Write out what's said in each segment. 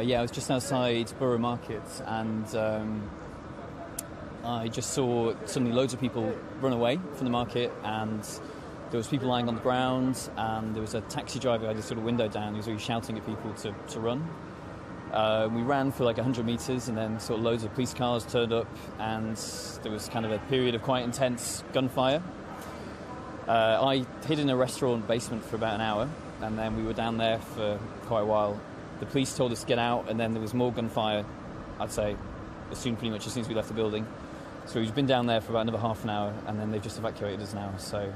Yeah, I was just outside Borough Market, and I just saw suddenly loads of people run away from the market, and there was people lying on the ground, and there was a taxi driver who had his sort of window down. He was really shouting at people to run. We ran for like 100 metres, and then sort of loads of police cars turned up, and there was kind of a period of quite intense gunfire. I hid in a restaurant basement for about an hour, and then we were down there for quite a while. The police told us to get out, and then there was more gunfire, I'd say, pretty much as soon as we left the building. So we've been down there for about another half an hour, and then they've just evacuated us now. So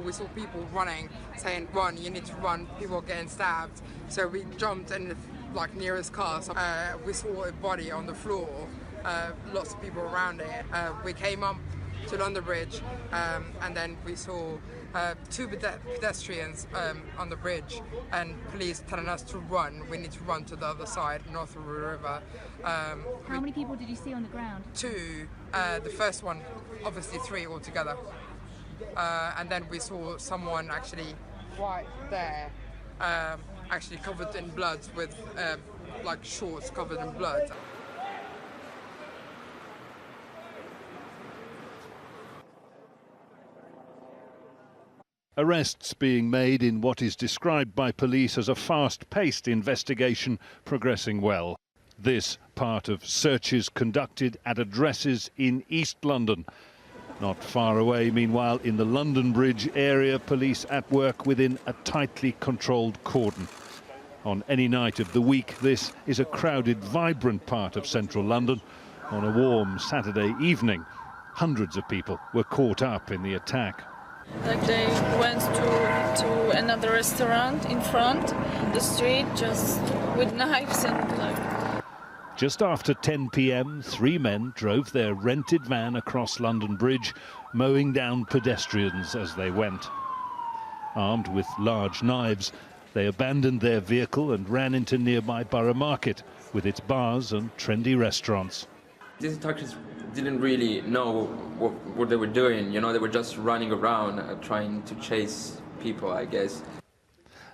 we saw people running, saying, "Run! You need to run! People are getting stabbed." So we jumped in the nearest car. So, we saw a body on the floor. Lots of people around it. We came up to London Bridge, and then we saw two pedestrians on the bridge, and police telling us to run. We need to run to the other side, north of the river. How many people did you see on the ground? Two. The first one, obviously 3 altogether. And then we saw someone actually right there, actually covered in blood with shorts covered in blood. Arrests being made in what is described by police as a fast-paced investigation progressing well. This part of searches conducted at addresses in East London. Not far away, meanwhile, in the London Bridge area, police at work within a tightly controlled cordon. On any night of the week, this is a crowded, vibrant part of central London. On a warm Saturday evening, hundreds of people were caught up in the attack. They went to another restaurant in front the street, just with knives and Just after 10 p.m, 3 men drove their rented van across London Bridge, mowing down pedestrians as they went. Armed with large knives, they abandoned their vehicle and ran into nearby Borough Market with its bars and trendy restaurants. These attackers didn't really know what they were doing, they were just running around trying to chase people, I guess.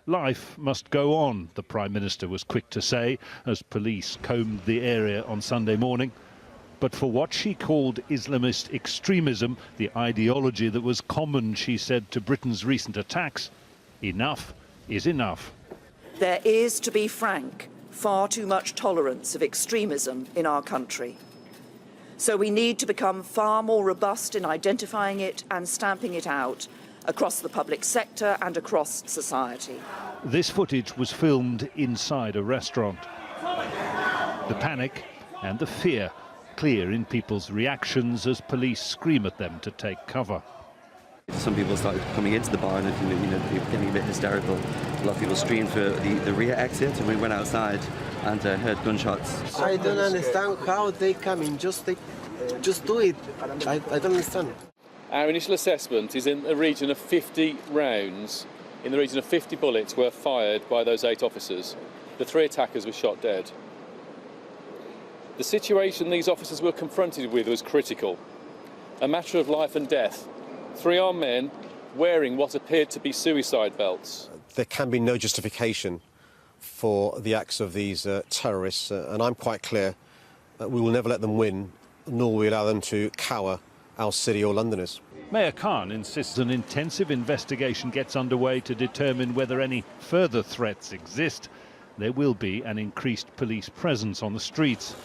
Life must go on, the Prime Minister was quick to say, as police combed the area on Sunday morning. But for what she called Islamist extremism, the ideology that was common, she said, to Britain's recent attacks, enough is enough. There is, to be frank, far too much tolerance of extremism in our country. So we need to become far more robust in identifying it and stamping it out across the public sector and across society. This footage was filmed inside a restaurant. The panic and the fear clear in people's reactions as police scream at them to take cover. Some people started coming into the bar and they were getting a bit hysterical. A lot of people screamed for the rear exit, and we went outside and heard gunshots. I don't understand how they come in, just do it. I don't understand. Our initial assessment is in a region of 50 rounds, in the region of 50 bullets were fired by those 8 officers. The 3 attackers were shot dead. The situation these officers were confronted with was critical. A matter of life and death. 3 armed men wearing what appeared to be suicide belts. There can be no justification for the acts of these terrorists, and I'm quite clear that we will never let them win, nor will we allow them to cower our city or Londoners. Mayor Khan insists an intensive investigation gets underway to determine whether any further threats exist. There will be an increased police presence on the streets.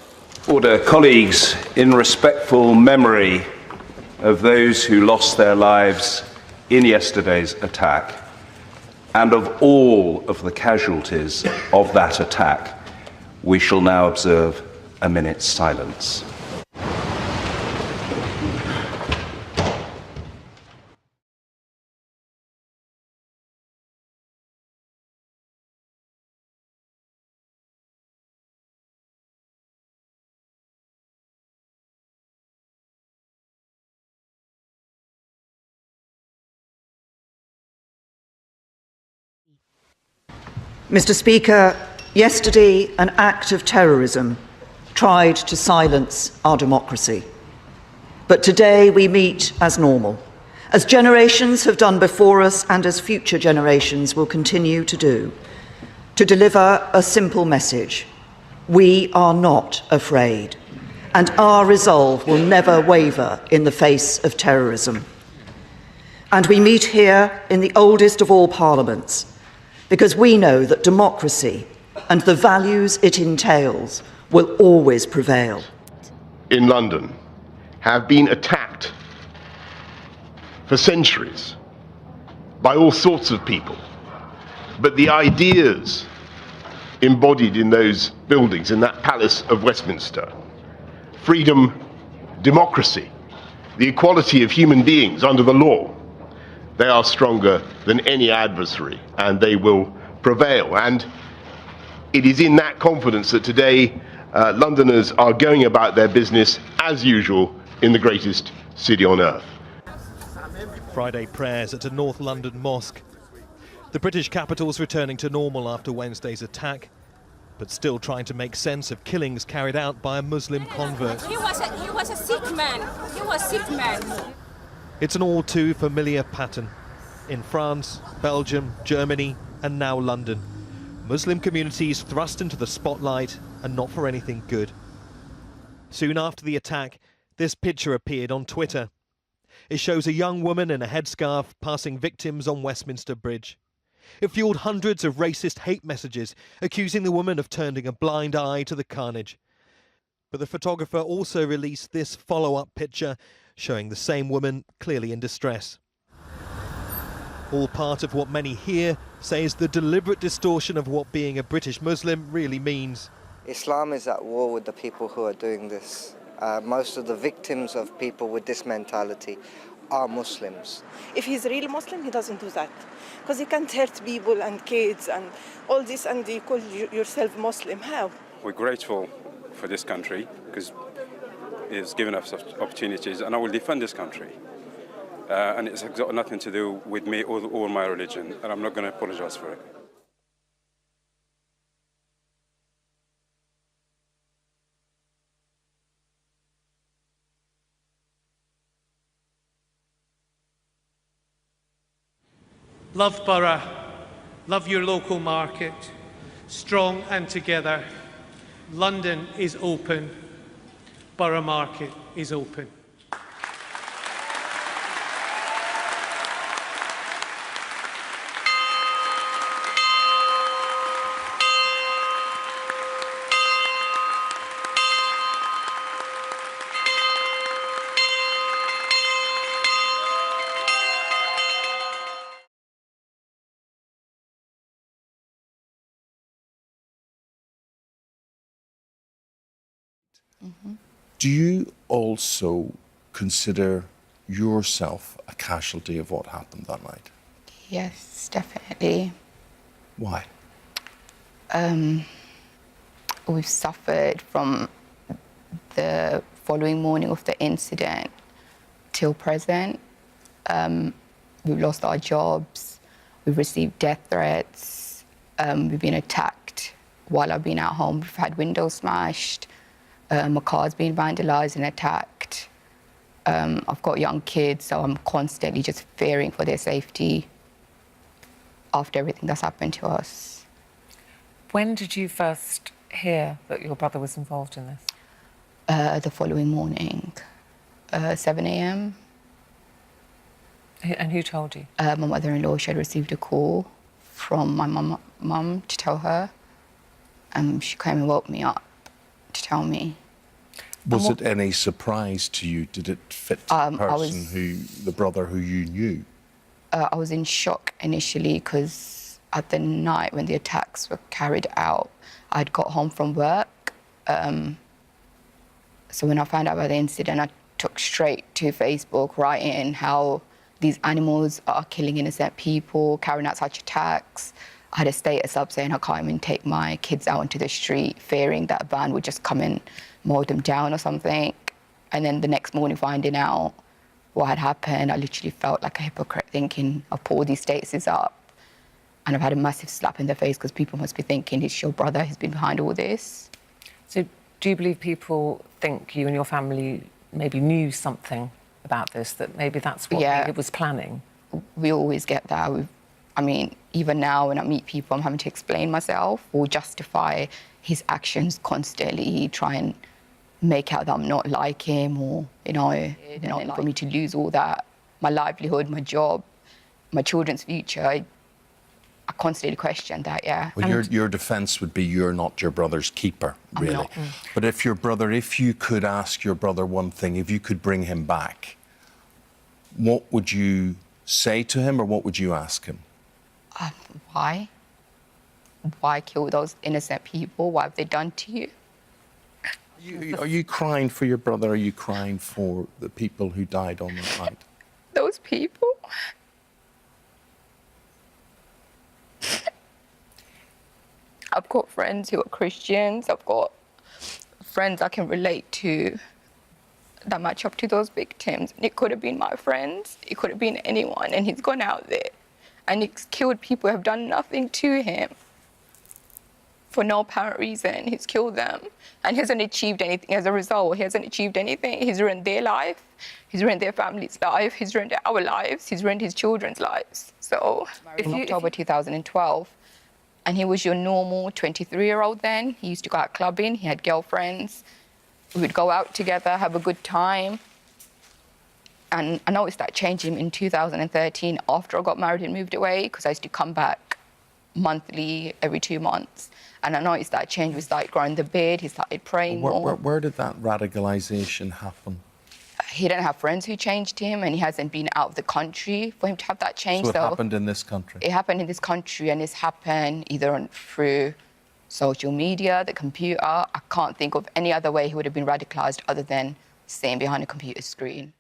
Order, colleagues, in respectful memory of those who lost their lives in yesterday's attack and of all of the casualties of that attack, we shall now observe a minute's silence. Mr. Speaker, yesterday an act of terrorism tried to silence our democracy. But today we meet as normal, as generations have done before us and as future generations will continue to do, to deliver a simple message. We are not afraid, and our resolve will never waver in the face of terrorism. And we meet here in the oldest of all parliaments because we know that democracy and the values it entails will always prevail. In London have been attacked for centuries by all sorts of people, but the ideas embodied in those buildings, in that Palace of Westminster, freedom, democracy, the equality of human beings under the law, they are stronger than any adversary, and they will prevail. And it is in that confidence that today Londoners are going about their business as usual in the greatest city on earth. Friday prayers at a North London mosque. The British capital's returning to normal after Wednesday's attack, but still trying to make sense of killings carried out by a Muslim convert. He was a sick man. He was a sick man. It's an all too familiar pattern. In France, Belgium, Germany, and now London. Muslim communities thrust into the spotlight, and not for anything good. Soon after the attack, this picture appeared on Twitter. It shows a young woman in a headscarf passing victims on Westminster Bridge. It fueled hundreds of racist hate messages, accusing the woman of turning a blind eye to the carnage. But the photographer also released this follow-up picture, showing the same woman clearly in distress. All part of what many here say is the deliberate distortion of what being a British Muslim really means. Islam is at war with the people who are doing this. Most of the victims of people with this mentality are Muslims. If he's a real Muslim, he doesn't do that. Because you can't hurt people and kids and all this and you call yourself Muslim. How? We're grateful for this country because it's given us opportunities, and I will defend this country. And it's got nothing to do with me or my religion, and I'm not going to apologize for it. Love Borough, love your local market, strong and together. London is open, Borough Market is open. Do you also consider yourself a casualty of what happened that night? Yes, definitely. Why? We've suffered from the following morning of the incident till present. We've lost our jobs, we've received death threats, we've been attacked while I've been at home. We've had windows smashed. My car's been vandalised and attacked. I've got young kids, so I'm constantly just fearing for their safety after everything that's happened to us. When did you first hear that your brother was involved in this? The following morning, 7 a.m. And who told you? My mother-in-law, she had received a call from my mum to tell her. She came and woke me up to tell me. Was it any surprise to you? Did it fit the brother who you knew? I was in shock initially because at the night when the attacks were carried out, I'd got home from work. So when I found out about the incident, I took straight to Facebook, writing how these animals are killing innocent people, carrying out such attacks. I had a status up saying I can't even take my kids out into the street, fearing that a van would just come and mow them down or something. And then the next morning, finding out what had happened, I literally felt like a hypocrite, thinking I've put all these statuses up and I've had a massive slap in the face because people must be thinking it's your brother who's been behind all this. So do you believe people think you and your family maybe knew something about this, that maybe that's what it was planning? We always get that. I mean, even now when I meet people, I'm having to explain myself or justify his actions constantly, try and make out that I'm not like him, or, for me to lose all that, my livelihood, my job, my children's future. I constantly question that, yeah. Well, your defence would be you're not your brother's keeper, really. not. But if you could ask your brother one thing, if you could bring him back, what would you say to him, or what would you ask him? Why? Why kill those innocent people? What have they done to you? Are you crying for your brother? Are you crying for the people who died on that night? Those people? I've got friends who are Christians. I've got friends I can relate to that match up to those victims. It could have been my friends. It could have been anyone. And he's gone out there and he's killed people who have done nothing to him. For no apparent reason, he's killed them and hasn't achieved anything as a result. He hasn't achieved anything. He's ruined their life. He's ruined their family's life. He's ruined our lives. He's ruined his children's lives. So, in October 2012, and he was your normal 23-year-old then. He used to go out clubbing. He had girlfriends. We would go out together, have a good time. And I noticed that changing in 2013 after I got married and moved away, because I used to come back monthly, every 2 months. And I noticed that change. We started growing the beard. He started praying more. Where did that radicalisation happen? He didn't have friends who changed him, and he hasn't been out of the country for him to have that change. So it happened in this country? It happened in this country, and it's happened either through social media, the computer. I can't think of any other way he would have been radicalised other than staying behind a computer screen.